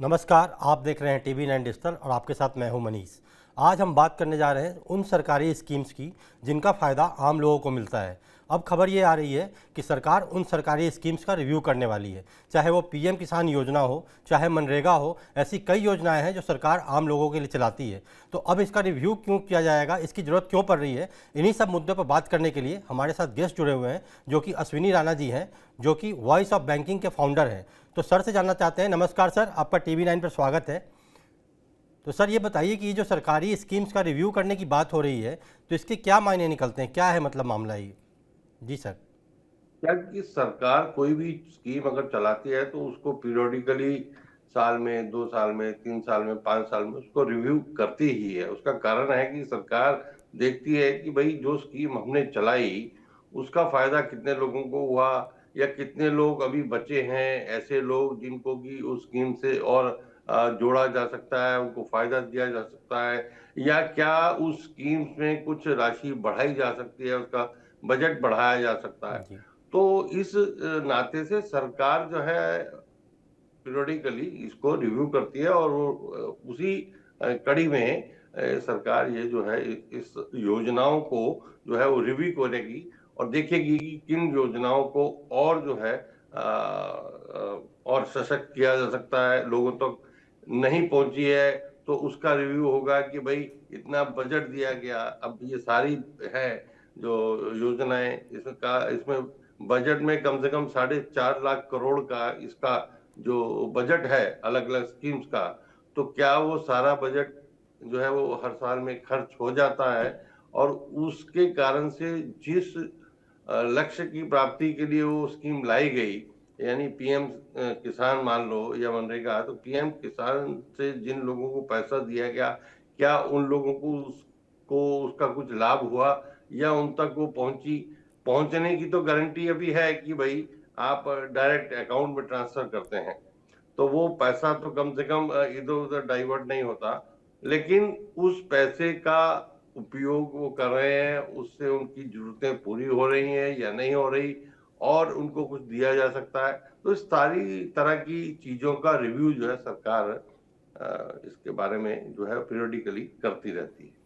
नमस्कार, आप देख रहे हैं टीवी 9 डिजिटल और आपके साथ मैं हूं मनीष। आज हम बात करने जा रहे हैं उन सरकारी स्कीम्स की जिनका फ़ायदा आम लोगों को मिलता है। अब खबर ये आ रही है कि सरकार उन सरकारी स्कीम्स का रिव्यू करने वाली है, चाहे वो पीएम किसान योजना हो, चाहे मनरेगा हो। ऐसी कई योजनाएं हैं जो सरकार आम लोगों के लिए चलाती है। तो अब इसका रिव्यू क्यों किया जाएगा, इसकी ज़रूरत क्यों पड़ रही है, इन्हीं सब मुद्दों पर बात करने के लिए हमारे साथ गेस्ट जुड़े हुए हैं, जो कि अश्विनी राणा जी हैं, जो कि वॉइस ऑफ बैंकिंग के फाउंडर हैं। तो सर से जानना चाहते हैं। नमस्कार सर, आपका टीवी 9 पर स्वागत है। तो सर ये बताइए कि जो सरकारी स्कीम्स का रिव्यू करने की बात हो रही है, तो इसके क्या मायने निकलते हैं, क्या है मतलब मामला ये? जी सर। क्या कि सरकार कोई भी स्कीम अगर चलाती है तो उसको पीरियोडिकली साल में, 2 साल में, 3 साल में, 5 साल में उसको रिव्यू करती ही है। उसका कारण है कि सरकार देखती है कि भाई जो स्कीम हमने चलाई उसका फायदा कितने लोगों को हुआ, या कितने लोग अभी बचे हैं ऐसे लोग जिनको कि उस स्कीम से और जोड़ा जा सकता है, उनको फायदा दिया जा सकता है, या क्या उस स्कीम में कुछ राशि बढ़ाई जा सकती है, उसका बजट बढ़ाया जा सकता है। जी तो इस नाते से सरकार जो है पीरियोडिकली इसको रिव्यू करती है, और वो उसी कड़ी में सरकार ये जो है इस योजनाओं को जो है वो रिव्यू करेगी और देखेगी कि किन योजनाओं को और जो है और सशक्त किया जा सकता है, लोगों तक नहीं पहुंची है तो उसका रिव्यू होगा कि भाई इतना बजट दिया गया, अब ये सारी है जो योजनाएं, इसमें बजट में कम से कम 4.5 लाख करोड़ का इसका जो बजट है अलग अलग स्कीम्स का, तो क्या वो सारा बजट जो है वो हर साल में खर्च हो जाता है, और उसके कारण से जिस लक्ष्य की प्राप्ति के लिए वो स्कीम लाई गई, यानी पीएम किसान मान लो या मनरेगा, तो पीएम किसान से जिन लोगों को पैसा दिया गया, क्या उन लोगों को उसका कुछ लाभ हुआ या उन तक वो पहुंचने की तो गारंटी अभी है कि भाई आप डायरेक्ट अकाउंट में ट्रांसफर करते हैं तो वो पैसा तो कम से कम इधर उधर डाइवर्ट नहीं होता, लेकिन उस पैसे का उपयोग वो कर रहे हैं, उससे उनकी जरूरतें पूरी हो रही हैं या नहीं हो रही, और उनको कुछ दिया जा सकता है। तो इस सारी तरह की चीजों का रिव्यू जो है सरकार इसके बारे में जो है पीरियोडिकली करती रहती है।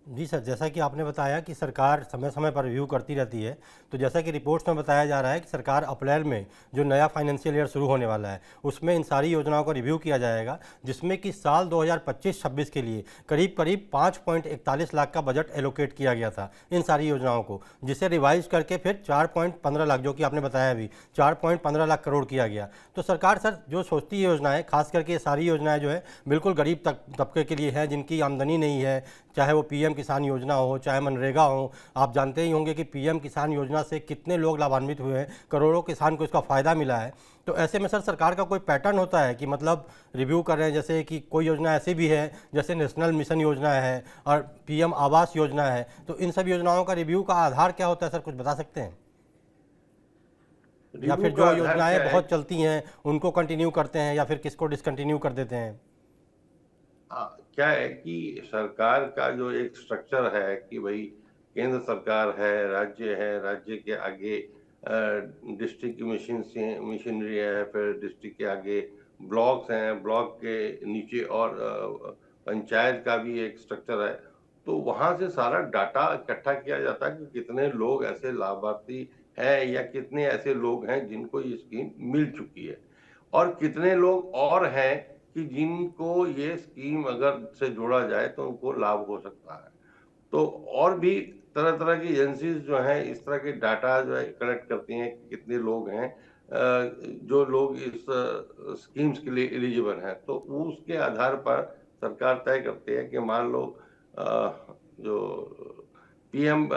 जी सर, जैसा कि आपने बताया कि सरकार समय समय पर रिव्यू करती रहती है। तो जैसा कि रिपोर्ट्स में बताया जा रहा है कि सरकार अप्रैल में जो नया फाइनेंशियल ईयर शुरू होने वाला है, उसमें इन सारी योजनाओं का रिव्यू किया जाएगा, जिसमें कि साल 2025-26 के लिए करीब करीब 5.41 लाख का बजट एलोकेट किया गया था इन सारी योजनाओं को, जिसे रिवाइज करके फिर 4.15 लाख, जो कि आपने बताया अभी 4.15 लाख करोड़ किया गया। तो सरकार सर जो सोचती है योजनाएं, खास करके ये सारी योजनाएं जो है बिल्कुल गरीब तबके के लिए है, जिनकी आमदनी नहीं है, चाहे वो पीएम किसान योजना हो, चाहे मनरेगा हो। आप जानते ही होंगे कि पीएम किसान योजना से कितने लोग लाभान्वित हुए हैं, करोड़ों किसान को इसका फ़ायदा मिला है। तो ऐसे में सर सरकार का कोई पैटर्न होता है कि मतलब रिव्यू कर रहे हैं, जैसे कि कोई योजना ऐसी भी है जैसे नेशनल मिशन योजना है और पीएम आवास योजना है, तो इन सब योजनाओं का रिव्यू का आधार क्या होता है सर, कुछ बता सकते हैं? या रिव्यू फिर का जो आधार योजनाएं क्या है? बहुत चलती हैं उनको कंटिन्यू करते हैं या फिर किसको डिसकंटिन्यू कर देते हैं? क्या है कि सरकार का जो एक स्ट्रक्चर है कि भाई केंद्र सरकार है, राज्य के आगे डिस्ट्रिक्ट की मशीनरी है, फिर डिस्ट्रिक्ट के आगे ब्लॉक्स हैं, ब्लॉक के नीचे और पंचायत का भी एक स्ट्रक्चर है। तो वहां से सारा डाटा इकट्ठा किया जाता है कि कितने लोग ऐसे लाभार्थी हैं या कितने ऐसे लोग हैं जिनको ये स्कीम मिल चुकी है, और कितने लोग और हैं कि जिनको ये स्कीम अगर से जोड़ा जाए तो उनको लाभ हो सकता है। तो और भी तरह तरह की एजेंसीज जो हैं इस तरह के डाटा जो है कलेक्ट करती हैं कि कितने लोग हैं जो लोग इस स्कीम्स के लिए एलिजिबल हैं, तो उसके आधार पर सरकार तय करती है कि मान लो जो पीएम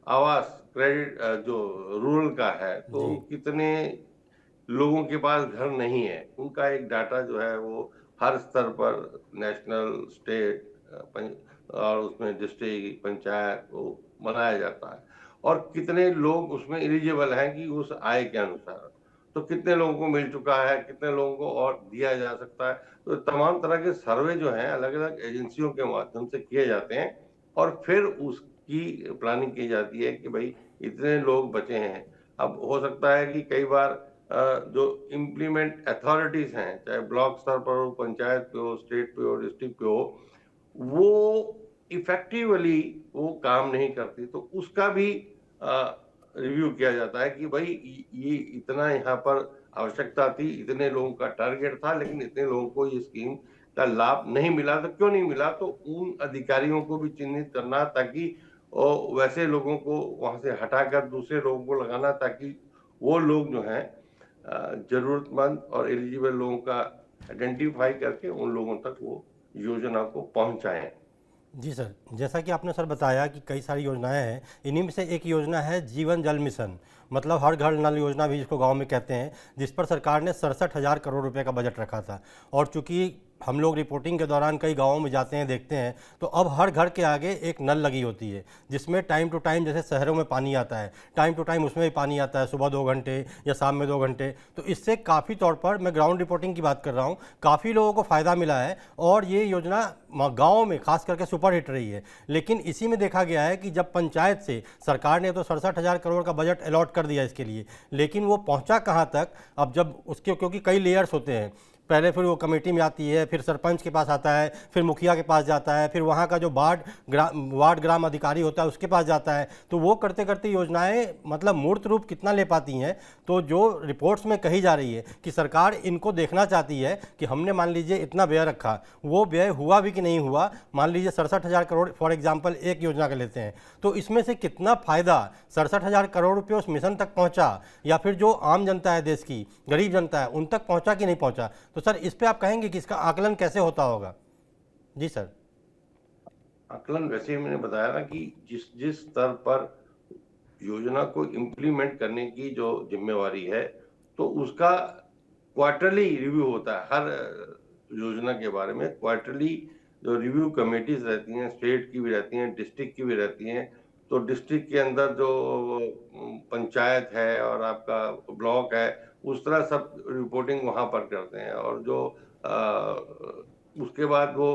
आवास क्रेडिट जो रूरल का है, तो जी कितने लोगों के पास घर नहीं है, उनका एक डाटा जो है वो हर स्तर पर नेशनल, स्टेट और उसमें डिस्ट्रिक्ट पंचायत वो बनाया जाता है, और कितने लोग उसमें एलिजिबल हैं कि उस आय के अनुसार, तो कितने लोगों को मिल चुका है, कितने लोगों को और दिया जा सकता है। तो तमाम तरह के सर्वे जो हैं अलग अलग एजेंसियों के माध्यम से किए जाते हैं, और फिर उसकी प्लानिंग की जाती है कि भाई इतने लोग बचे हैं। अब हो सकता है कि कई बार जो इम्प्लीमेंट अथॉरिटीज हैं, चाहे ब्लॉक स्तर पर हो, पंचायत पे हो, स्टेट पे हो, डिस्ट्रिक्ट पे हो, वो इफेक्टिवली वो काम नहीं करती, तो उसका भी रिव्यू किया जाता है कि भाई ये इतना यहाँ पर आवश्यकता थी, इतने लोगों का टारगेट था, लेकिन इतने लोगों को ये स्कीम का लाभ नहीं मिला, तो क्यों नहीं मिला, तो उन अधिकारियों को भी चिन्हित करना, ताकि वैसे लोगों को वहां से हटाकर दूसरे लोगों को लगाना, ताकि वो लोग जो हैं जरूरतमंद और एलिजिबल लोगों का आइडेंटिफाई करके उन लोगों तक वो योजना को पहुंचाएं। जी सर, जैसा कि आपने सर बताया कि कई सारी योजनाएं हैं, इन्हीं में से एक योजना है जीवन जल मिशन, मतलब हर घर नल योजना भी जिसको गांव में कहते हैं, जिस पर सरकार ने 67,000 करोड़ रुपए का बजट रखा था। और चूंकि हम लोग रिपोर्टिंग के दौरान कई गांवों में जाते हैं, देखते हैं, तो अब हर घर के आगे एक नल लगी होती है, जिसमें टाइम टू टाइम, जैसे शहरों में पानी आता है, टाइम टू टाइम उसमें भी पानी आता है, सुबह 2 घंटे या शाम में 2 घंटे। तो इससे काफ़ी तौर पर, मैं ग्राउंड रिपोर्टिंग की बात कर रहा हूँ, काफ़ी लोगों को फ़ायदा मिला है और ये योजना गाँव में खास करके सुपर हिट रही है। लेकिन इसी में देखा गया है कि जब पंचायत से सरकार ने तो 67,000 करोड़ का बजट अलॉट कर दिया इसके लिए, लेकिन वो पहुंचा कहां तक? अब जब उसके, क्योंकि कई लेयर्स होते हैं, पहले फिर वो कमेटी में आती है, फिर सरपंच के पास आता है, फिर मुखिया के पास जाता है, फिर वहाँ का जो वार्ड ग्राम अधिकारी होता है उसके पास जाता है। तो वो करते करते योजनाएं मतलब मूर्त रूप कितना ले पाती हैं। तो जो रिपोर्ट्स में कही जा रही है कि सरकार इनको देखना चाहती है कि हमने मान लीजिए इतना व्यय रखा, वो व्यय हुआ भी कि नहीं हुआ। मान लीजिए 67,000 करोड़ फॉर एग्जाम्पल एक योजना का लेते हैं, तो इसमें से कितना फायदा 67,000 करोड़ रुपये उस मिशन तक पहुंचा, या फिर जो आम जनता है, देश की गरीब जनता है, उन तक पहुंचा कि नहीं पहुंचा? तो सर इस पे आप कहेंगे कि इसका आकलन कैसे होता होगा? जी सर। आकलन वैसे ही मैंने बताया ना कि जिस जिस स्तर पर योजना को इम्प्लीमेंट करने की जो जिम्मेवारी है, तो उसका क्वार्टरली रिव्यू होता है। हर योजना के बारे में क्वार्टरली जो रिव्यू कमेटीज रहती हैं, स्टेट की भी रहती हैं, डिस्ट्रिक्ट की भी रहती हैं। तो डिस्ट्रिक्ट के अंदर जो पंचायत है और आपका ब्लॉक है, उस तरह सब रिपोर्टिंग वहां पर करते हैं, और जो उसके बाद वो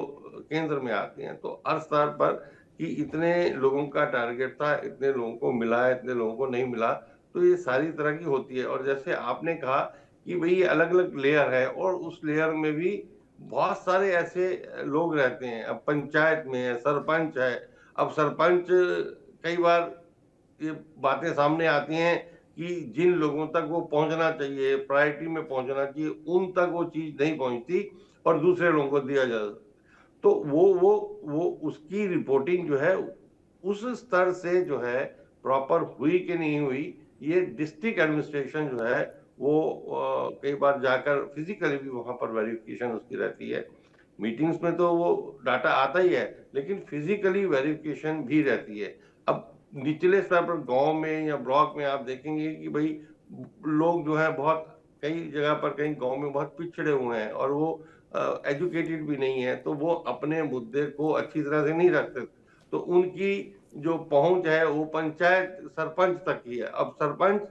केंद्र में आते हैं। तो हर स्तर पर कि इतने लोगों का टारगेट था, इतने लोगों को मिला, इतने लोगों को नहीं मिला, तो ये सारी तरह की होती है। और जैसे आपने कहा कि भाई ये अलग अलग लेयर है, और उस लेयर में भी बहुत सारे ऐसे लोग रहते हैं। अब पंचायत में है, सरपंच है। अब सरपंच, कई बार ये बातें सामने आती हैं कि जिन लोगों तक वो पहुंचना चाहिए, प्रायोरिटी में पहुंचना चाहिए, उन तक वो चीज नहीं पहुंचती और दूसरे लोगों को दिया जाता। तो वो उसकी रिपोर्टिंग जो है उस स्तर से जो है प्रॉपर हुई कि नहीं हुई, ये डिस्ट्रिक्ट एडमिनिस्ट्रेशन जो है वो कई बार जाकर फिजिकली भी वहां पर वेरिफिकेशन उसकी रहती है। मीटिंग्स में तो वो डाटा आता ही है, लेकिन फिजिकली वेरिफिकेशन भी रहती है। अब निचले स्तर पर गांव में या ब्लॉक में आप देखेंगे कि भाई लोग जो है बहुत, कई जगह पर कई गांव में बहुत पिछड़े हुए हैं, और वो एजुकेटेड भी नहीं है, तो वो अपने मुद्दे को अच्छी तरह से नहीं रखते। तो उनकी जो पहुंच है वो पंचायत सरपंच तक ही है। अब सरपंच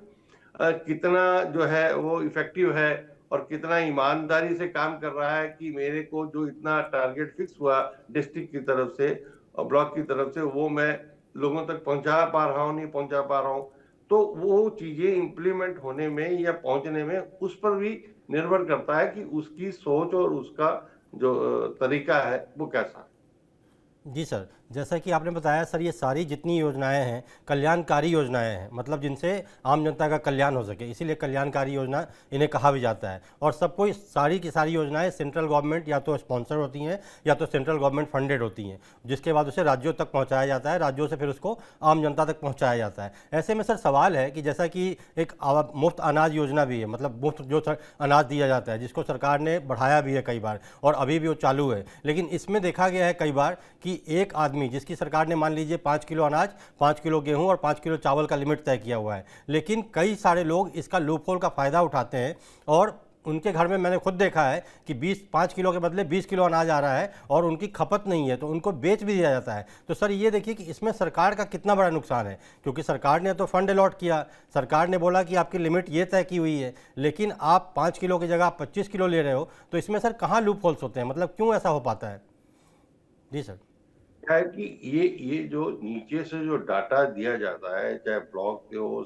कितना जो है वो इफेक्टिव है और कितना ईमानदारी से काम कर रहा है कि मेरे को जो इतना टारगेट फिक्स हुआ डिस्ट्रिक्ट की तरफ से और ब्लॉक की तरफ से, वो मैं लोगों तक पहुंचा पा रहा हूँ, नहीं पहुंचा पा रहा हूँ। तो वो चीजें इंप्लीमेंट होने में या पहुंचने में उस पर भी निर्भर करता है कि उसकी सोच और उसका जो तरीका है वो कैसा है। जी सर, जैसा कि आपने बताया सर, ये सारी जितनी योजनाएं हैं कल्याणकारी योजनाएं हैं, मतलब जिनसे आम जनता का कल्याण हो सके, इसीलिए कल्याणकारी योजना इन्हें कहा भी जाता है। और सबको सारी की सारी योजनाएं सेंट्रल गवर्नमेंट या तो स्पॉन्सर होती हैं या तो सेंट्रल गवर्नमेंट फंडेड होती हैं, जिसके बाद उसे राज्यों तक पहुँचाया जाता है, राज्यों से फिर उसको आम जनता तक पहुँचाया जाता है। ऐसे में सर सवाल है कि जैसा कि एक मुफ्त अनाज योजना भी है, मतलब मुफ्त जो अनाज दिया जाता है, जिसको सरकार ने बढ़ाया भी है कई बार और अभी भी वो चालू है। लेकिन इसमें देखा गया है कई बार कि एक आदमी, जिसकी सरकार ने मान लीजिए 5 किलो अनाज, 5 किलो गेहूं और 5 किलो चावल का लिमिट तय किया हुआ है, लेकिन कई सारे लोग इसका लूपहोल का फ़ायदा उठाते हैं और उनके घर में मैंने खुद देखा है कि 5 किलो के बदले 20 किलो अनाज आ रहा है और उनकी खपत नहीं है, तो उनको बेच भी दिया जाता है। तो सर ये देखिए कि इसमें सरकार का कितना बड़ा नुकसान है, क्योंकि सरकार ने तो फंड अलॉट किया, सरकार ने बोला कि आपकी लिमिट ये तय की हुई है, लेकिन आप 5 किलो की जगह 25 किलो ले रहे हो। तो इसमें सर कहाँ लूप होल्स होते हैं, मतलब क्यों ऐसा हो पाता है? जी सर। क्या है कि ये जो नीचे से जो डाटा दिया जाता है, चाहे ब्लॉक से हो,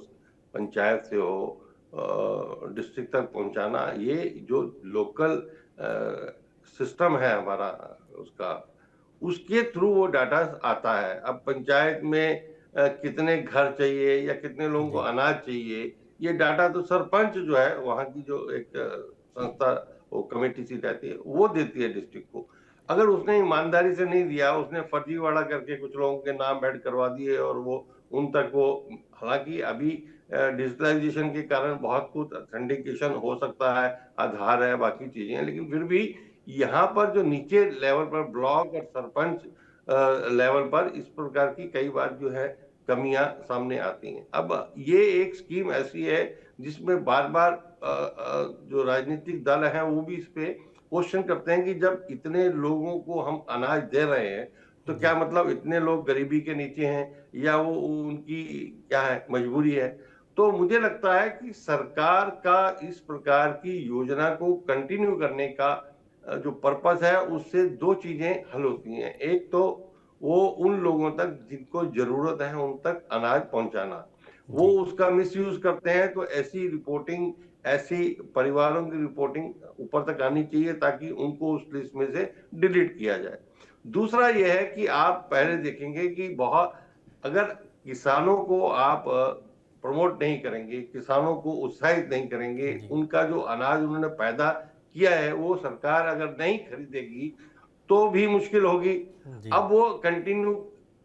पंचायत से हो, डिस्ट्रिक्ट तक पहुंचाना, ये जो लोकल सिस्टम है हमारा उसका, उसके थ्रू वो डाटा आता है। अब पंचायत में कितने घर चाहिए या कितने लोगों को जी अनाज चाहिए, ये डाटा तो सरपंच जो है वहां की जो एक संस्था, वो कमेटी सी रहती है, वो देती है डिस्ट्रिक्ट को। अगर उसने ईमानदारी से नहीं दिया, उसने फर्जीवाड़ा करके कुछ लोगों के नाम ऐड करवा दिए और वो उन तक वो, हालांकि अभी डिजिटलाइजेशन के कारण बहुत कुछ ऑथेंटिकेशन हो सकता है, आधार है, बाकी चीजें हैं, लेकिन फिर भी यहाँ पर जो नीचे लेवल पर ब्लॉक और सरपंच लेवल पर इस प्रकार की कई बार जो है कमियां सामने आती हैं। अब ये एक स्कीम ऐसी है जिसमें बार बार जो राजनीतिक दल हैं वो भी इस पे क्वेश्चन करते हैं कि जब इतने लोगों को हम अनाज दे रहे हैं तो क्या जी मतलब इतने लोग गरीबी के नीचे हैं, या वो उनकी क्या है मजबूरी है। तो मुझे लगता है कि सरकार का इस प्रकार की योजना को कंटिन्यू करने का जो पर्पस है, उससे दो चीजें हल होती हैं। एक तो वो उन लोगों तक जिनको जरूरत है उन तक अनाज पहुंचाना, वो जी उसका मिसयूज करते हैं तो ऐसी रिपोर्टिंग, ऐसी परिवारों की रिपोर्टिंग ऊपर तक आनी चाहिए ताकि उनको उस लिस्ट में से डिलीट किया जाए। दूसरा यह है कि आप पहले देखेंगे कि बहुत, अगर किसानों को आप प्रमोट नहीं करेंगे, किसानों को उत्साहित नहीं करेंगे, जी उनका जो अनाज उन्होंने पैदा किया है वो सरकार अगर नहीं खरीदेगी तो भी मुश्किल होगी। जी अब वो कंटिन्यू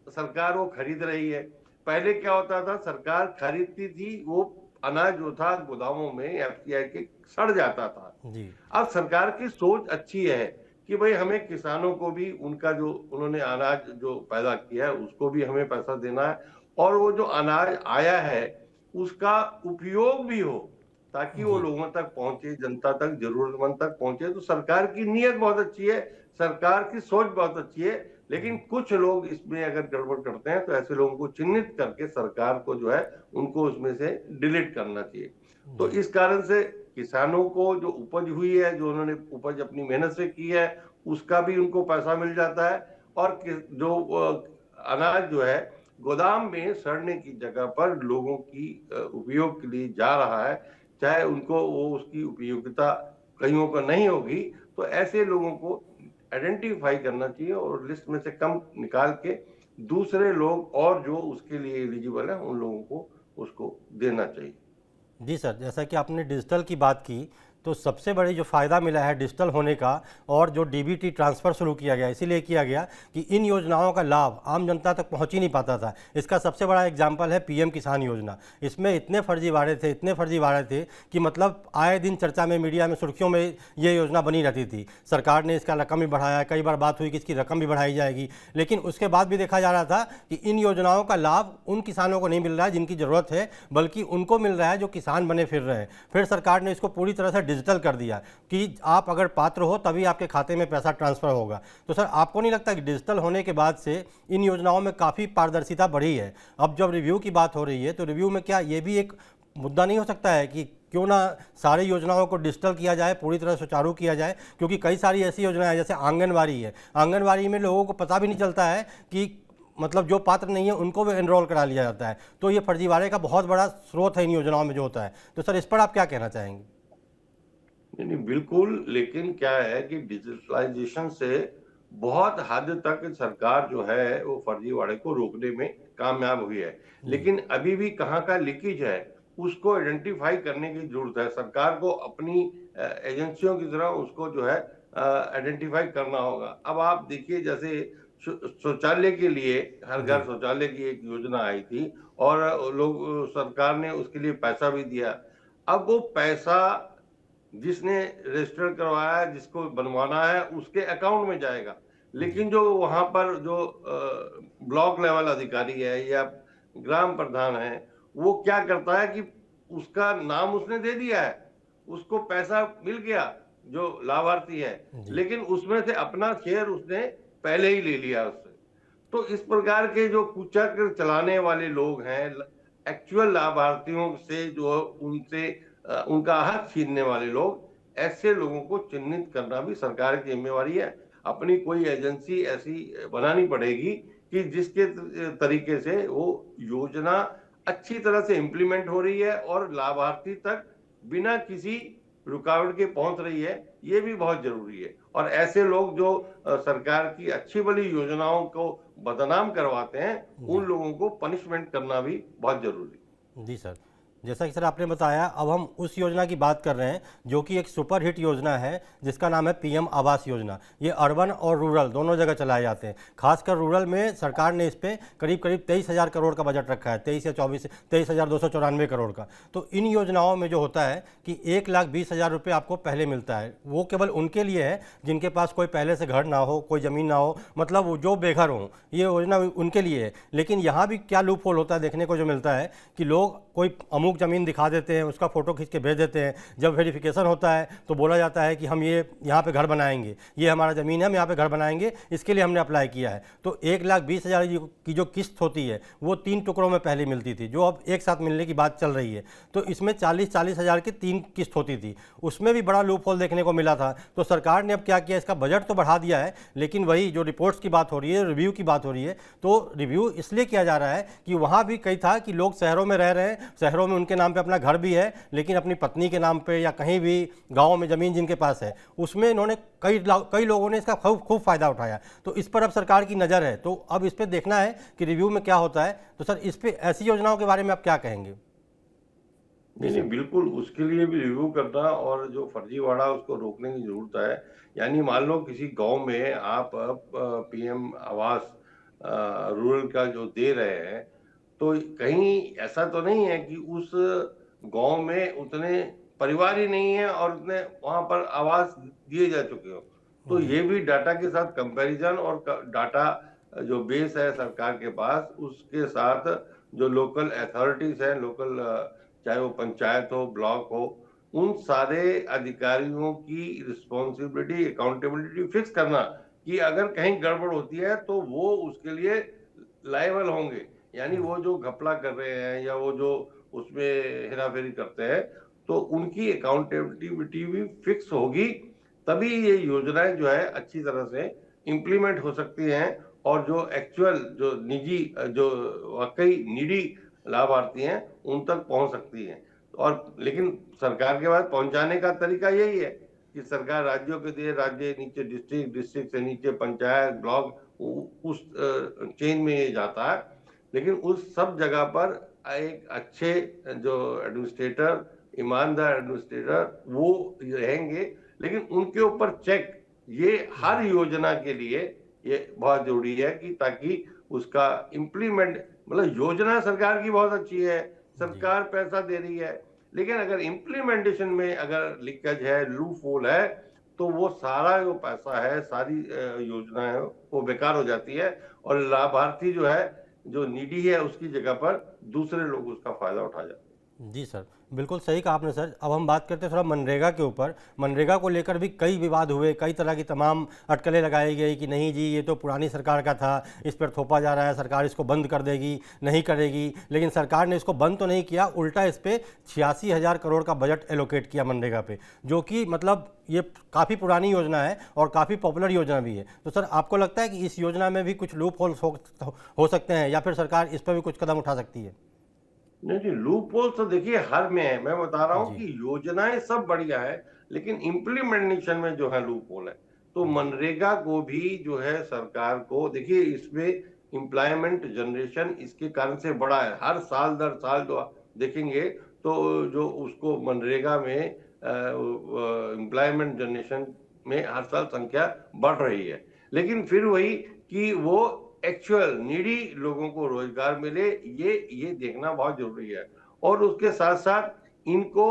सरकार वो खरीद रही है। पहले क्या होता था, सरकार खरीदती थी, वो अनाज जो था गोदामों में एफसीआई के सड़ जाता था। जी अब सरकार की सोच अच्छी है कि भाई हमें किसानों को भी उनका जो उन्होंने अनाज जो पैदा किया है उसको भी हमें पैसा देना है, और वो जो अनाज आया है उसका उपयोग भी हो ताकि वो जी लोगों तक पहुंचे, जनता तक, जरूरतमंद तक पहुंचे। तो सरकार की नीयत बहुत अच्छी है, सरकार की सोच बहुत अच्छी है, लेकिन जी कुछ लोग इसमें अगर गड़बड़ करते हैं तो ऐसे लोगों को चिन्हित करके सरकार को जो है उनको उसमें से डिलीट करना चाहिए। तो जी इस कारण से किसानों को जो उपज हुई है, जो उन्होंने उपज अपनी मेहनत से की है, उसका भी उनको पैसा मिल जाता है। और जो अनाज जो है गोदाम में सड़ने की जगह पर लोगों की उपयोग के लिए जा रहा है, चाहे उनको वो उसकी उपयोगिता कईयों को नहीं होगी, तो ऐसे लोगों को आइडेंटिफाई करना चाहिए और लिस्ट में से कम निकाल के दूसरे लोग और जो उसके लिए एलिजिबल है उन लोगों को उसको देना चाहिए। जी सर, जैसा कि आपने डिजिटल की बात की, तो सबसे बड़ी जो फ़ायदा मिला है डिजिटल होने का, और जो डीबीटी ट्रांसफ़र शुरू किया गया, इसीलिए किया गया कि इन योजनाओं का लाभ आम जनता तक पहुंच ही नहीं पाता था। इसका सबसे बड़ा एग्जाम्पल है पीएम किसान योजना। इसमें इतने फर्जीवाड़े थे, इतने फर्जीवाड़े थे कि मतलब आए दिन चर्चा में, मीडिया में, सुर्खियों में ये योजना बनी रहती थी। सरकार ने इसका रकम भी बढ़ाया, कई बार बात हुई कि इसकी रकम भी बढ़ाई जाएगी, लेकिन उसके बाद भी देखा जा रहा था कि इन योजनाओं का लाभ उन किसानों को नहीं मिल रहा है जिनकी ज़रूरत है, बल्कि उनको मिल रहा है जो किसान बने फिर रहे हैं। फिर सरकार ने इसको पूरी तरह से डिजिटल कर दिया कि आप अगर पात्र हो तभी आपके खाते में पैसा ट्रांसफर होगा। तो सर, आपको नहीं लगता कि डिजिटल होने के बाद से इन योजनाओं में काफ़ी पारदर्शिता बढ़ी है? अब जब रिव्यू की बात हो रही है तो रिव्यू में क्या ये भी एक मुद्दा नहीं हो सकता है कि क्यों ना सारी योजनाओं को डिजिटल किया जाए, पूरी तरह सुचारू किया जाए? क्योंकि कई सारी ऐसी योजनाएं हैं, जैसे आंगनबाड़ी है, आंगनबाड़ी में लोगों को पता भी नहीं चलता है कि मतलब जो पात्र नहीं है उनको भी एनरोल करा लिया जाता है। तो ये फर्जीवाड़े का बहुत बड़ा स्रोत है इन योजनाओं में जो होता है। तो सर, इस पर आप क्या कहना चाहेंगे? नहीं नहीं, बिल्कुल, लेकिन क्या है कि डिजिटलाइजेशन से बहुत हद तक सरकार जो है वो फर्जीवाड़े को रोकने में कामयाब हुई है, जी लेकिन अभी भी कहाँ का लीकेज है उसको आइडेंटिफाई करने की जरूरत है। सरकार को अपनी एजेंसियों की तरह उसको जो है आइडेंटिफाई करना होगा। अब आप देखिए, जैसे शौचालय के लिए, हर जी घर शौचालय की एक योजना आई थी और लोग, सरकार ने उसके लिए पैसा भी दिया। अब वो पैसा जिसने रजिस्टर करवाया, जिसको बनवाना है, उसके अकाउंट में जाएगा, जी लेकिन जो वहां पर जो ब्लॉक लेवल अधिकारी है या ग्राम प्रधान है, वो क्या करता है कि उसका नाम उसने दे दिया है, उसको पैसा मिल गया जो लाभार्थी है, जी लेकिन उसमें से अपना शेयर उसने पहले ही ले लिया उससे। तो इस प्रकार के जो कुचक्र चलाने वाले लोग हैं, एक्चुअल लाभार्थियों से जो उनसे उनका हक छीनने वाले लोग, ऐसे लोगों को चिन्हित करना भी सरकार की जिम्मेवारी है। अपनी कोई एजेंसी ऐसी बनानी पड़ेगी कि जिसके तरीके से वो योजना अच्छी तरह से इम्प्लीमेंट हो रही है और लाभार्थी तक बिना किसी रुकावट के पहुंच रही है, ये भी बहुत जरूरी है। और ऐसे लोग जो सरकार की अच्छी भली योजनाओं को बदनाम करवाते हैं, जी उन लोगों को पनिशमेंट करना भी बहुत जरूरी है। जी सर। जैसा कि सर आपने बताया, अब हम उस योजना की बात कर रहे हैं जो कि एक सुपर हिट योजना है, जिसका नाम है पीएम आवास योजना। ये अर्बन और रूरल दोनों जगह चलाए जाते हैं। खासकर रूरल में सरकार ने इस पे करीब करीब 23,000 करोड़ का बजट रखा है, 23 या 24, 23,294 करोड़ का। तो इन योजनाओं में जो होता है कि 1,20,000 रुपये आपको पहले मिलता है। वो केवल उनके लिए है जिनके पास कोई पहले से घर ना हो, कोई ज़मीन ना हो, मतलब वो जो बेघर हों, ये योजना उनके लिए है। लेकिन यहाँ भी क्या लूप होल होता है देखने को जो मिलता है कि लोग कोई अमुक ज़मीन दिखा देते हैं, उसका फ़ोटो खींच के भेज देते हैं। जब वेरिफिकेशन होता है तो बोला जाता है कि हम ये यहाँ पे घर बनाएंगे, ये हमारा ज़मीन है, हम यहाँ पे घर बनाएंगे, इसके लिए हमने अप्लाई किया है। तो 1,20,000 की जो किस्त होती है वो 3 टुकड़ों में पहले मिलती थी, जो अब एक साथ मिलने की बात चल रही है। तो इसमें 40-40 हज़ार की 3 किस्त होती थी, उसमें भी बड़ा लूप होल देखने को मिला था। तो सरकार ने अब क्या किया, इसका बजट तो बढ़ा दिया है, लेकिन वही जो रिपोर्ट्स की बात हो रही है, रिव्यू की बात हो रही है, तो रिव्यू इसलिए किया जा रहा है कि वहाँ भी कई था कि लोग शहरों में रह रहे हैं, शहरों में उनके नाम पे अपना घर भी है, लेकिन अपनी पत्नी के नाम पे या कहीं भी गाँव में ज़मीन जिनके पास है, उसमें इन्होंने कई लोगों ने इसका खूब खूब फ़ायदा उठाया। तो इस पर अब सरकार की नज़र है, तो अब इस पर देखना है कि रिव्यू में क्या होता है। तो सर, इस पे ऐसी योजनाओं के बारे में आप क्या कहेंगे? जी नहीं नहीं, सर। बिल्कुल उसके लिए भी रिव्यू करना और जो फर्जीवाड़ा उसको रोकने की जरूरत है। यानी मान लो किसी गांव में आप पीएम आवास रूरल का जो दे रहे हैं, तो कहीं ऐसा तो नहीं है कि उस गांव में उतने परिवार ही नहीं है और उतने वहां पर आवास दिए जा चुके हो। तो जी ये भी डाटा के साथ कंपैरिजन और डाटा जो बेस है सरकार के पास, उसके साथ जो लोकल अथॉरिटीज हैं, लोकल चाहे वो पंचायत हो, ब्लॉक हो, उन सारे अधिकारियों की रिस्पॉन्सिबिलिटी, अकाउंटेबिलिटी फिक्स करना कि अगर कहीं गड़बड़ होती है तो वो उसके लिए लायबल होंगे। यानी वो जो घपला कर रहे हैं या वो जो उसमें हेराफेरी करते हैं, तो उनकी अकाउंटेबिलिटी भी फिक्स होगी, तभी ये योजनाएं जो है अच्छी तरह से इंप्लीमेंट हो सकती हैं और जो एक्चुअल जो निजी जो वाकई नीडी लाभार्थी हैं उन तक पहुंच सकती हैं। और लेकिन सरकार के पास पहुंचाने का तरीका यही है कि सरकार राज्यों के दिए, राज्य नीचे डिस्ट्रिक्ट, डिस्ट्रिक्ट से नीचे पंचायत, ब्लॉक, उस चेन में ये जाता है। लेकिन उस सब जगह पर एक अच्छे जो एडमिनिस्ट्रेटर, ईमानदार एडमिनिस्ट्रेटर वो रहेंगे। लेकिन उनके ऊपर चेक ये हर योजना के लिए ये बहुत जरूरी है कि ताकि उसका इम्प्लीमेंट, मतलब योजना सरकार की बहुत अच्छी है, जी सरकार पैसा दे रही है, लेकिन अगर इम्प्लीमेंटेशन में अगर लीकेज है, लूप होल है, तो वो सारा जो पैसा है, सारी योजना है, वो बेकार हो जाती है और लाभार्थी जो है, जो नीडी है, उसकी जगह पर दूसरे लोग उसका फायदा उठा जाते हैं। जी सर, बिल्कुल सही कहा आपने सर। अब हम बात करते हैं थोड़ा मनरेगा के ऊपर। मनरेगा को लेकर भी कई विवाद हुए, कई तरह की तमाम अटकलें लगाई गई कि नहीं जी, ये तो पुरानी सरकार का था, इस पर थोपा जा रहा है, सरकार इसको बंद कर देगी, नहीं करेगी। लेकिन सरकार ने इसको बंद तो नहीं किया, उल्टा इस पर 86,000 करोड़ का बजट एलोकेट किया मनरेगा पे, जो कि मतलब ये काफ़ी पुरानी योजना है और काफ़ी पॉपुलर योजना भी है। तो सर, आपको लगता है कि इस योजना में भी कुछ लूप होल्स हो सकते हैं, या फिर सरकार इस पर भी कुछ कदम उठा सकती है? नहीं नहीं, लूप होल तो देखिए हर में है। मैं बता रहा हूँ जी कि योजनाएं सब बढ़िया है, लेकिन इम्प्लीमेंटेशन में जो है लूप होल है। तो जी मनरेगा को भी जो है सरकार को देखिए, इसमें एम्प्लॉयमेंट जनरेशन इसके कारण से बढ़ा है। हर साल दर साल जो आप देखेंगे तो जो उसको मनरेगा में एम्प्लॉयमेंट जनरेशन में हर साल संख्या बढ़ रही है। लेकिन फिर वही कि वो एक्चुअल नीडी लोगों को रोजगार मिले, ये देखना बहुत जरूरी है। और उसके साथ साथ इनको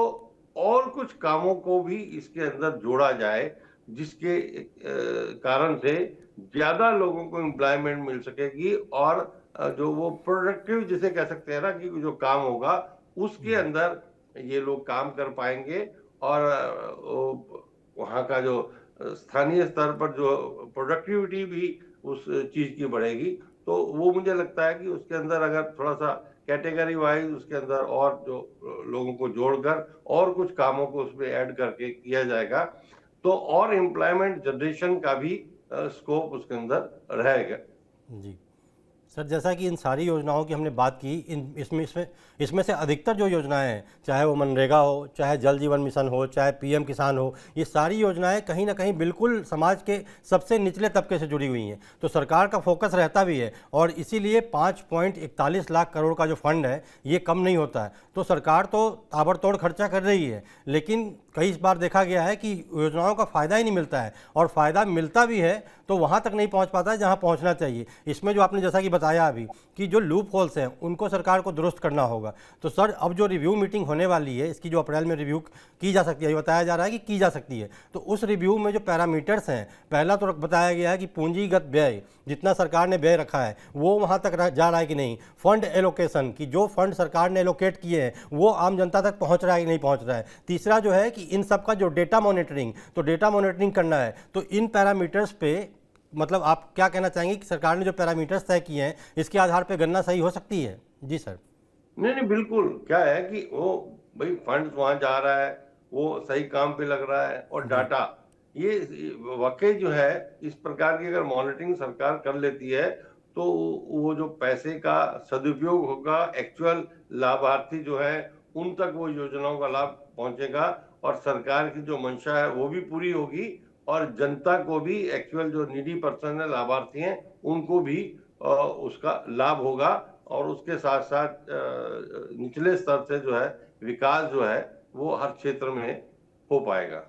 और कुछ कामों को भी इसके अंदर जोड़ा जाए, जिसके कारण से ज्यादा लोगों को एम्प्लॉयमेंट मिल सकेगी और जो वो प्रोडक्टिव जिसे कह सकते हैं ना, कि जो काम होगा उसके जी अंदर ये लोग काम कर पाएंगे। और वहाँ का जो स्थानीय स्तर पर जो प्रोडक्टिविटी भी उस चीज की बढ़ेगी। तो वो मुझे लगता है कि उसके अंदर अगर थोड़ा सा कैटेगरी वाइज उसके अंदर और जो लोगों को जोड़कर और कुछ कामों को उसमें ऐड करके किया जाएगा, तो और एम्प्लॉयमेंट जनरेशन का भी स्कोप उसके अंदर रहेगा। जी। सर, जैसा कि इन सारी योजनाओं की हमने बात की, इन इसमें इसमें इसमें से अधिकतर जो योजनाएं हैं, चाहे वो मनरेगा हो, चाहे जल जीवन मिशन हो, चाहे पीएम किसान हो, ये सारी योजनाएं कहीं ना कहीं बिल्कुल समाज के सबसे निचले तबके से जुड़ी हुई हैं। तो सरकार का फोकस रहता भी है, और इसीलिए 5.41 लाख करोड़ का जो फंड है ये कम नहीं होता है। तो सरकार तो ताबड़तोड़ खर्चा कर रही है, लेकिन कई बार देखा गया है कि योजनाओं का फ़ायदा ही नहीं मिलता है, और फ़ायदा मिलता भी है तो वहाँ तक नहीं पहुँच पाता है जहाँ पहुँचना चाहिए। इसमें जो आपने जैसा कि बताया अभी कि जो लूप होल्स हैं उनको सरकार को दुरुस्त करना होगा। तो सर, अब जो रिव्यू मीटिंग होने वाली है, इसकी जो अप्रैल में रिव्यू की जा सकती है, ये बताया जा रहा है कि की जा सकती है, तो उस रिव्यू में जो पैरामीटर्स हैं, पहला तो बताया गया है कि पूंजीगत व्यय जितना सरकार ने व्यय रखा है वो वहाँ तक जा रहा है कि नहीं, फंड एलोकेशन की जो फंड सरकार ने एलोकेट किए हैं वो आम जनता तक पहुँच रहा है कि नहीं पहुँच रहा है। तीसरा जो है कि इन सब का जो डेटा मॉनिटरिंग, तो डेटा मॉनिटरिंग करना है। तो इन पैरामीटर्स पे मतलब आप क्या कहना चाहेंगे कि सरकार ने जो पैरामीटर्स तय किए हैं इसके आधार पे गणना सही हो सकती है? जी सर। नहीं नहीं, बिल्कुल। क्या है कि वो भाई फंड वहां जा रहा है, वो सही काम पे लग रहा है, और जी डाटा ये वाकई जो है इस प्रकार की अगर मॉनिटरिंग सरकार कर लेती है तो वो जो पैसे का सदुपयोग होगा, एक्चुअल लाभार्थी जो है उन तक वो योजनाओं का लाभ पहुंचेगा, और सरकार की जो मंशा है वो भी पूरी होगी, और जनता को भी, एक्चुअल जो नीडी पर्सन है, लाभार्थी हैं, उनको भी उसका लाभ होगा। और उसके साथ साथ निचले स्तर से जो है विकास जो है वो हर क्षेत्र में हो पाएगा।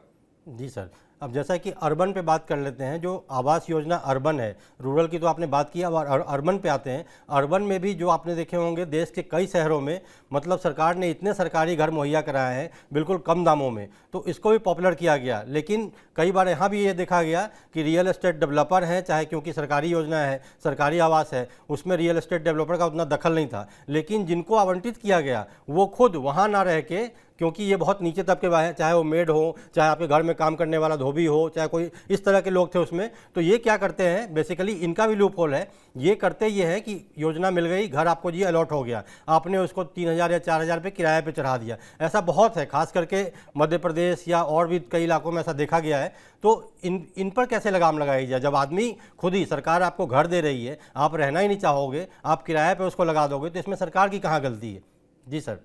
जी सर। अब जैसा कि अर्बन पे बात कर लेते हैं, जो आवास योजना अर्बन है, रूरल की तो आपने बात की, अब अर्बन पे आते हैं। अर्बन में भी जो आपने देखे होंगे देश के कई शहरों में मतलब सरकार ने इतने सरकारी घर मुहैया कराए हैं बिल्कुल कम दामों में, तो इसको भी पॉपुलर किया गया। लेकिन कई बार यहाँ भी ये देखा गया कि रियल एस्टेट डेवलपर हैं, चाहे क्योंकि सरकारी योजना है, सरकारी आवास है, उसमें रियल एस्टेट डेवलपर का उतना दखल नहीं था, लेकिन जिनको आवंटित किया गया वो खुद वहाँ ना रह के, क्योंकि ये बहुत नीचे तबके वाले हैं, चाहे वो मेड हो, चाहे आपके घर में काम करने वाला धोबी हो, चाहे कोई इस तरह के लोग थे उसमें, तो ये क्या करते हैं बेसिकली, इनका भी लूप होल है। ये करते ये है कि योजना मिल गई, घर आपको जी अलॉट हो गया, आपने उसको 3,000 या 4,000 रुपये किराए पे चढ़ा दिया। ऐसा बहुत है, खास करके मध्य प्रदेश या और भी कई इलाकों में ऐसा देखा गया है। तो इन पर कैसे लगाम लगाई जाए? जब आदमी खुद ही, सरकार आपको घर दे रही है, आप रहना ही नहीं चाहोगे, आप किराए पे उसको लगा दोगे, तो इसमें सरकार की कहाँ गलती है? जी सर।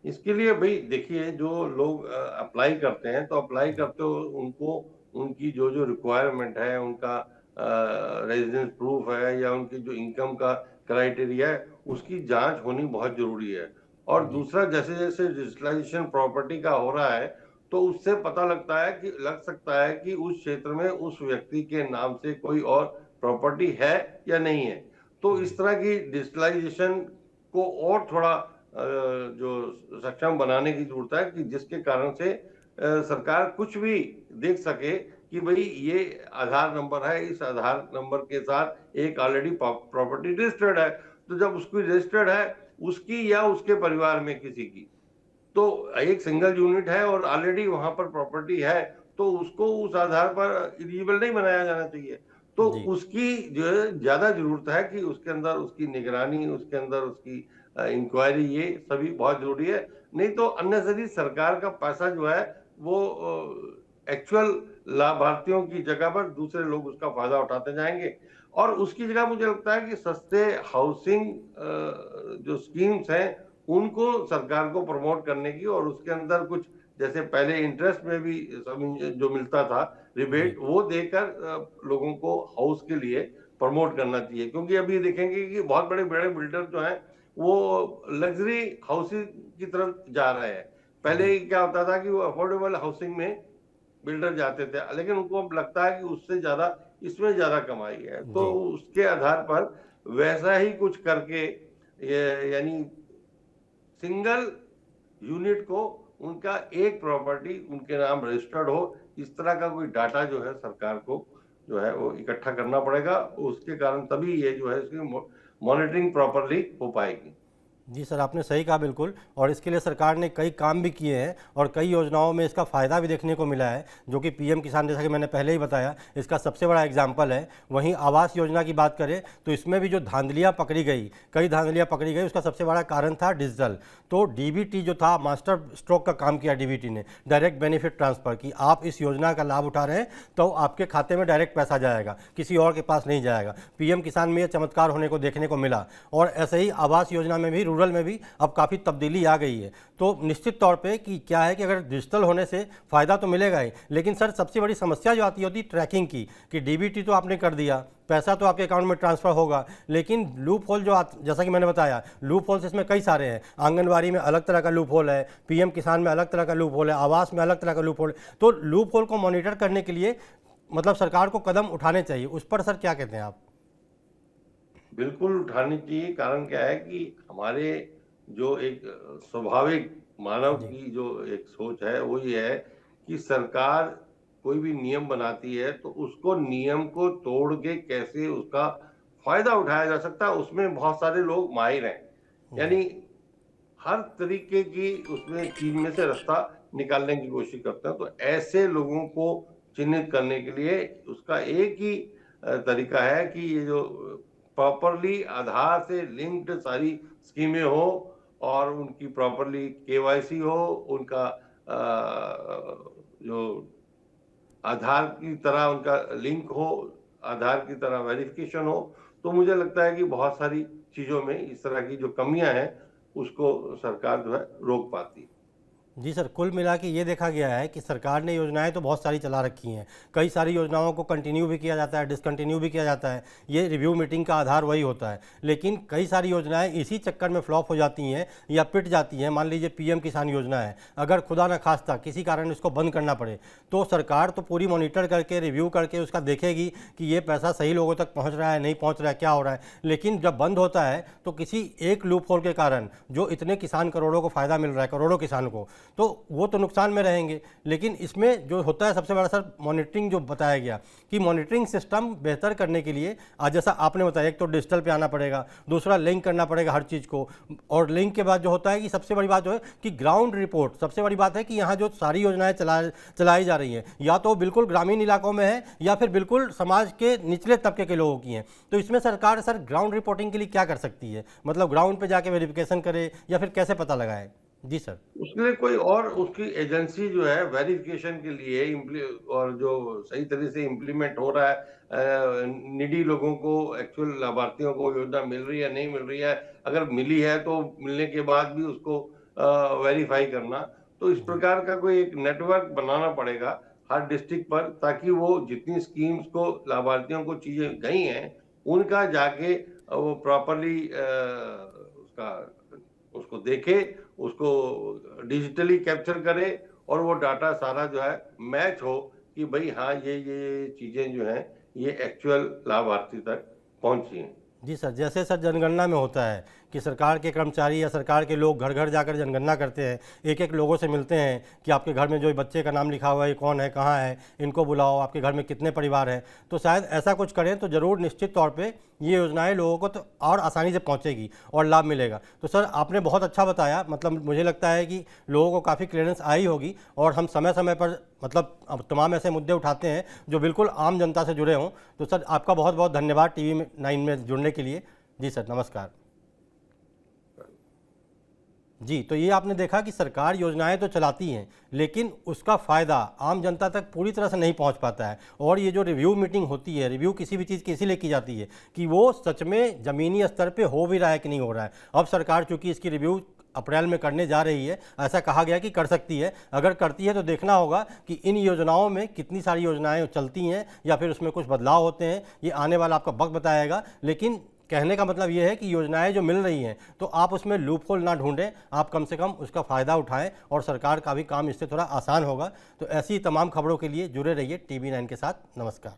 इसके लिए भाई देखिए, जो लोग अप्लाई करते हैं तो अप्लाई करते हो उनको उनकी जो जो रिक्वायरमेंट है, उनका रेजिडेंस प्रूफ है, या उनकी जो इनकम का क्राइटेरिया है, उसकी जांच होनी बहुत जरूरी है। और जी दूसरा, जैसे जैसे डिजिटलाइजेशन प्रॉपर्टी का हो रहा है तो उससे पता लगता है कि लग सकता है कि उस क्षेत्र में उस व्यक्ति के नाम से कोई और प्रॉपर्टी है या नहीं है। तो जी इस तरह की डिजिटलाइजेशन को और थोड़ा जो सक्षम बनाने की जरूरत है, कि जिसके कारण से सरकार कुछ भी देख सके कि भाई ये आधार नंबर है, इस आधार नंबर के साथ एक ऑलरेडी प्रॉपर्टी रजिस्टर्ड है, तो जब उसकी रजिस्टर्ड है, उसकी या उसके परिवार में किसी की, तो एक सिंगल यूनिट है और ऑलरेडी वहां पर प्रॉपर्टी है, तो उसको उस आधार पर इलिजिबल नहीं बनाया जाना चाहिए। तो जी उसकी जो है ज्यादा जरूरत है कि उसके अंदर उसकी निगरानी, उसके अंदर उसकी इंक्वायरी, ये सभी बहुत जरूरी है। नहीं तो अननेसेसरी सरकार का पैसा जो है वो एक्चुअल लाभार्थियों की जगह पर दूसरे लोग उसका फायदा उठाते जाएंगे, और उसकी जगह मुझे लगता है कि सस्ते हाउसिंग जो स्कीम्स हैं उनको सरकार को प्रमोट करने की, और उसके अंदर कुछ, जैसे पहले इंटरेस्ट में भी जो मिलता था जी रिबेट, वो देकर लोगों को हाउस के लिए प्रमोट करना चाहिए। क्योंकि अभी देखेंगे कि बहुत बड़े बड़े बिल्डर जो हैं वो लग्जरी हाउसिंग की तरफ जा रहे हैं। जी पहले क्या होता था कि वो अफोर्डेबल हाउसिंग में बिल्डर जाते थे, लेकिन उनको अब लगता है कि उससे ज्यादा इसमें ज्यादा कमाई है, तो जी उसके आधार पर वैसा ही कुछ करके, यानी सिंगल यूनिट को उनका एक प्रॉपर्टी उनके नाम रजिस्टर्ड हो, इस तरह का कोई डाटा जो है सरकार को जो है वो इकट्ठा करना पड़ेगा। उसके कारण तभी ये जो है इसकी मॉनिटरिंग प्रॉपरली हो पाएगी। जी सर, आपने सही कहा बिल्कुल। और इसके लिए सरकार ने कई काम भी किए हैं और कई योजनाओं में इसका फ़ायदा भी देखने को मिला है, जो कि पीएम किसान, जैसा कि मैंने पहले ही बताया, इसका सबसे बड़ा एग्जाम्पल है। वहीं आवास योजना की बात करें तो इसमें भी जो धांधलियाँ पकड़ी गई, कई धांधलियाँ पकड़ी गई, उसका सबसे बड़ा कारण था डिजिटल। तो डीबीटी जो था, मास्टर स्ट्रोक का काम किया डीबीटी ने, डायरेक्ट बेनिफिट ट्रांसफ़र, कि आप इस योजना का लाभ उठा रहे हैं तो आपके खाते में डायरेक्ट पैसा जाएगा, किसी और के पास नहीं जाएगा। पीएम किसान में यह चमत्कार होने को देखने को मिला। और ऐसे ही आवास योजना में भी, रूरल में भी अब काफ़ी तब्दीली आ गई है। तो निश्चित तौर पे कि क्या है कि अगर डिजिटल होने से फ़ायदा तो मिलेगा ही, लेकिन सर सबसे बड़ी समस्या जो आती होती ट्रैकिंग की, कि डीबीटी तो आपने कर दिया, पैसा तो आपके अकाउंट में ट्रांसफ़र होगा, लेकिन लूप होल जो जैसा कि मैंने बताया, लूप होल्स इसमें कई सारे हैं। आंगनवाड़ी में अलग तरह का लूप होल है, पीएम किसान में अलग तरह का लूप होल है, आवास में अलग तरह का लूप होल है। तो लूप होल को मॉनिटर करने के लिए मतलब सरकार को कदम उठाने चाहिए। उस पर सर क्या कहते हैं आप? बिल्कुल उठानी चाहिए। कारण क्या है कि हमारे जो एक स्वाभाविक मानव जी। की जो एक सोच है वो ये है कि सरकार कोई भी नियम बनाती है तो उसको नियम को तोड़ के कैसे उसका फायदा उठाया जा सकता है, उसमें बहुत सारे लोग माहिर हैं। जी। यानी हर तरीके की उसमें चीज में से रास्ता निकालने की कोशिश करते हैं। तो ऐसे लोगों को चिन्हित करने के लिए उसका एक ही तरीका है कि ये जो प्रॉपरली आधार से लिंक्ड सारी स्कीमें हो और उनकी प्रॉपरली केवाईसी हो, उनका जो आधार की तरह उनका लिंक हो, आधार की तरह वेरिफिकेशन हो। तो मुझे लगता है कि बहुत सारी चीजों में इस तरह की जो कमियां हैं उसको सरकार जो है रोक पाती है। जी सर, कुल मिला के ये देखा गया है कि सरकार ने योजनाएं तो बहुत सारी चला रखी हैं। कई सारी योजनाओं को कंटिन्यू भी किया जाता है, डिसकंटिन्यू भी किया जाता है। ये रिव्यू मीटिंग का आधार वही होता है। लेकिन कई सारी योजनाएं इसी चक्कर में फ्लॉप हो जाती हैं या पिट जाती हैं। मान लीजिए पीएम किसान योजना है, अगर खुदा न खास्ता किसी कारण इसको बंद करना पड़े तो सरकार तो पूरी मॉनिटर करके, रिव्यू करके उसका देखेगी कि ये पैसा सही लोगों तक पहुँच रहा है, नहीं पहुँच रहा है, क्या हो रहा है। लेकिन जब बंद होता है तो किसी एक लूप होल के कारण जो इतने किसान, करोड़ों को फ़ायदा मिल रहा है, करोड़ों किसान को, तो वो तो नुकसान में रहेंगे। लेकिन इसमें जो होता है सबसे बड़ा सर, मॉनिटरिंग जो बताया गया, कि मॉनिटरिंग सिस्टम बेहतर करने के लिए आज जैसा आपने बताया, एक तो डिजिटल पे आना पड़ेगा, दूसरा लिंक करना पड़ेगा हर चीज़ को। और लिंक के बाद जो होता है कि सबसे बड़ी बात जो है कि ग्राउंड रिपोर्ट, सबसे बड़ी बात है कि यहाँ जो सारी योजनाएं चलाई जा रही हैं, या तो बिल्कुल ग्रामीण इलाकों में है या फिर बिल्कुल समाज के निचले तबके के लोगों की हैं। तो इसमें सरकार सर ग्राउंड रिपोर्टिंग के लिए क्या कर सकती है? मतलब ग्राउंड पे जाके वेरिफिकेशन करे या फिर कैसे पता लगाए? जी सर। उसके लिए कोई और उसकी एजेंसी जो है वेरिफिकेशन के लिए और जो सही तरह से इम्प्लीमेंट हो रहा है, निडी लोगों को, एक्चुअल लाभार्थियों को योजना मिल रही है नहीं मिल रही है, अगर मिली है तो मिलने के बाद भी उसको वेरीफाई करना। तो इस जी। प्रकार का कोई एक नेटवर्क बनाना पड़ेगा हर डिस्ट्रिक्ट पर, ताकि वो जितनी स्कीम्स को लाभार्थियों को चीजें गई हैं उनका जाके वो प्रॉपरली उसका उसको देखे, उसको डिजिटली कैप्चर करे और वो डाटा सारा जो है मैच हो कि भाई हाँ ये चीजें जो हैं ये एक्चुअल लाभार्थी तक पहुंची हैं। जी सर, जैसे सर जनगणना में होता है कि सरकार के कर्मचारी या सरकार के लोग घर घर जाकर जनगणना करते हैं, एक एक लोगों से मिलते हैं कि आपके घर में जो बच्चे का नाम लिखा हुआ है ये कौन है, कहाँ है, इनको बुलाओ, आपके घर में कितने परिवार हैं। तो शायद ऐसा कुछ करें तो ज़रूर निश्चित तौर पे ये योजनाएं लोगों को तो और आसानी से पहुंचेगी और लाभ मिलेगा। तो सर आपने बहुत अच्छा बताया, मतलब मुझे लगता है कि लोगों को काफ़ी क्लियरेंस आई होगी और हम समय समय पर मतलब अब तमाम ऐसे मुद्दे उठाते हैं जो बिल्कुल आम जनता से जुड़े हों। तो सर आपका बहुत बहुत धन्यवाद TV9 में जुड़ने के लिए। जी सर, नमस्कार। जी, तो ये आपने देखा कि सरकार योजनाएं तो चलाती हैं, लेकिन उसका फ़ायदा आम जनता तक पूरी तरह से नहीं पहुंच पाता है। और ये जो रिव्यू मीटिंग होती है, रिव्यू किसी भी चीज़ की इसीलिए की जाती है कि वो सच में ज़मीनी स्तर पे हो भी रहा है कि नहीं हो रहा है। अब सरकार चूँकि इसकी रिव्यू अप्रैल में करने जा रही है, ऐसा कहा गया कि कर सकती है। अगर करती है तो देखना होगा कि इन योजनाओं में कितनी सारी योजनाएं चलती हैं या फिर उसमें कुछ बदलाव होते हैं, ये आने वाला आपका वक्त बताएगा। लेकिन कहने का मतलब ये है कि योजनाएं जो मिल रही हैं तो आप उसमें लूप होल ना ढूंढें, आप कम से कम उसका फ़ायदा उठाएं और सरकार का भी काम इससे थोड़ा आसान होगा। तो ऐसी तमाम खबरों के लिए जुड़े रहिए TV9 के साथ। नमस्कार।